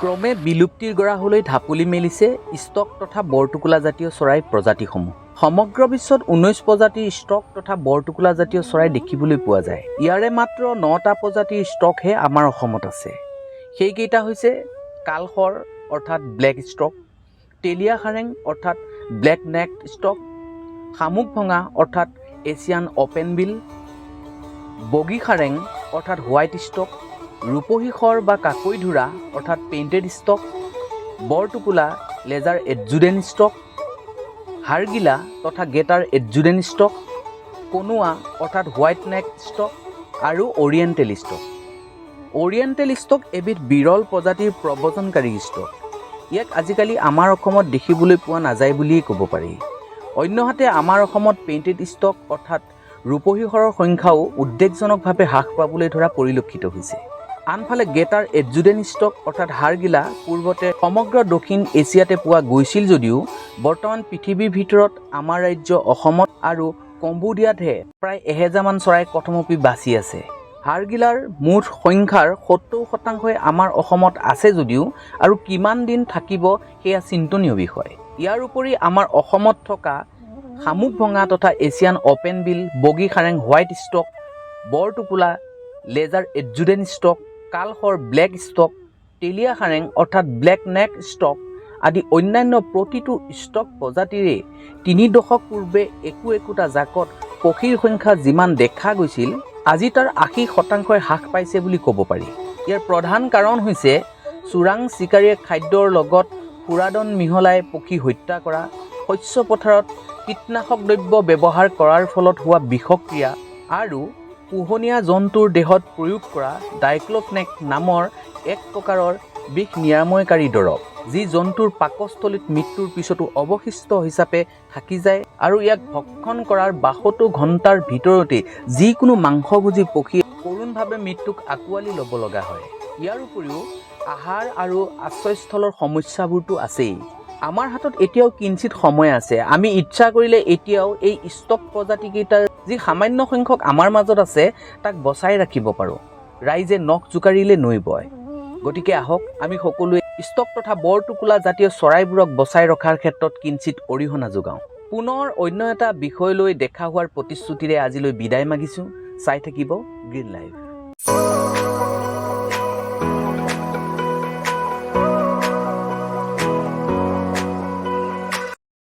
ক্ৰমে বিলুপ্তিৰ গৰাহলৈ ঢাপলি মেলিছে ষ্টক তথা বৰটোকোলা জাতীয় চৰাইৰ প্ৰজাতিসমূহ। সমগ্ৰ বিশ্বত 19 প্ৰজাতিৰ ষ্টক তথা বৰটোকোলা জাতীয় চৰাই দেখিবলৈ পোৱা যায়। ইয়াৰে মাত্ৰ 9টা প্ৰজাতিৰ ষ্টকহে আমাৰ অসমত আছে। সেইকেইটা হৈছে কালশৰ অৰ্থাৎ ব্লেক ষ্টক, তেলীয়া সাৰেং অৰ্থাৎ ব্লেক নেকড ষ্টক, শামুক ভঙা অৰ্থাৎ এছিয়ান অপেন বিল, বগী সাৰেং অৰ্থাৎ হোৱাইট ষ্টক, ৰূপহী শৰ বা কাকৈ ধোৰা অৰ্থাৎ পেইণ্টেড ষ্টক, বৰটোকোলা লেজাৰ এডজুডেন ষ্টক, হাড়গিলা তথা গেটাৰ এডজুডেন ষ্টক, কনুৱা অৰ্থাৎ হোৱাইট নেক ষ্টক আৰু অৰিয়েণ্টেল ষ্টক। অৰিয়েণ্টেল ষ্টক এবিধ বিৰল প্ৰজাতিৰ প্ৰব্ৰজনকাৰী ষ্টক। ইয়াক আজিকালি আমাৰ অসমত দেখিবলৈ পোৱা নাযায় বুলিয়েই ক'ব পাৰি। অন্যহাতে আমাৰ অসমত পেইণ্টেড ষ্টক অৰ্থাৎ ৰূপহী শৰৰ সংখ্যাও উদ্বেগজনকভাৱে হ্ৰাস পাবলৈ ধৰা পৰিলক্ষিত হৈছে। আনফালে গেটাৰ এডজুডেন ষ্টক অৰ্থাৎ হাড়গিলা পূৰ্বতে সমগ্ৰ দক্ষিণ এছিয়াতে পোৱা গৈছিল যদিও বৰ্তমান পৃথিৱীৰ ভিতৰত আমাৰ ৰাজ্য অসমত আৰু কম্বোডিয়াতহে প্ৰায় 1000মান চৰাই কথমপি বাচি আছে। হাড়গিলাৰ মুঠ সংখ্যাৰ 70% আমাৰ অসমত আছে যদিও আৰু কিমান দিন থাকিব সেয়া চিন্তনীয় বিষয়। ইয়াৰ উপৰি আমাৰ অসমত থকা শামুক ভঙা তথা এছিয়ান অপেন বিল, বগী সাৰেং হোৱাইট ষ্টক, বৰটোকোলা লেজাৰ এডজুডেন ষ্টক, কালশৰ ব্লেক ষ্টক, তেলীয়া সাৰেং অৰ্থাৎ ব্লেক নেক ষ্টক আদি অন্যান্য প্ৰতিটো ষ্টক প্ৰজাতিৰে 3 দশক পূৰ্বে একোটা জাকত পক্ষীৰ সংখ্যা যিমান দেখা গৈছিল আজি তাৰ 80% হ্ৰাস পাইছে বুলি ক'ব পাৰি। ইয়াৰ প্ৰধান কাৰণ হৈছে চোৰাং চিকাৰীয়ে খাদ্যৰ লগত ফুৰাদন মিহলাই পক্ষী হত্যা কৰা, শস্য পথাৰত কীটনাশক দ্ৰব্য ব্যৱহাৰ কৰাৰ ফলত হোৱা বিষক্ৰিয়া আৰু পোহনীয়া জন্তুৰ দেহত প্ৰয়োগ কৰা ডাইক্ল'ফেনাক নামৰ এক প্ৰকাৰৰ বিষ নিৰাময়কাৰী দৰৱ, যি জন্তুৰ পাকস্থলীত মৃত্যুৰ পিছতো অৱশিষ্ট হিচাপে থাকি যায় আৰু ইয়াক ভক্ষণ কৰাৰ 72 ঘণ্টাৰ ভিতৰতে যিকোনো মাংসভোজী পক্ষীয়ে কৰুণভাৱে মৃত্যুক আঁকোৱালি ল'ব লগা হয়। ইয়াৰ উপৰিও আহাৰ আৰু আশ্ৰয়স্থলৰ সমস্যাবোৰতো আছেই। আমাৰ হাতত এতিয়াও কিঞ্চিত সময় আছে। আমি ইচ্ছা কৰিলে এতিয়াও এই ষ্টক প্ৰজাতিকেইটাৰ যি সামান্য সংখ্যক আমাৰ মাজত আছে তাক বচাই ৰাখিব পাৰোঁ। ৰাইজে নখ জোকাৰিলে নৈ বয়। গতিকে আহক আমি সকলোৱে ষ্টক তথা বৰটোকোলা জাতীয় চৰাইবোৰক বচাই ৰখাৰ ক্ষেত্ৰত কিঞ্চিত অৰিহণা যোগাওঁ। পুনৰ অন্য এটা বিষয় লৈ দেখা হোৱাৰ প্ৰতিশ্ৰুতিৰে আজিলৈ বিদায় মাগিছোঁ। চাই থাকিব গ্ৰীণ লাইভ।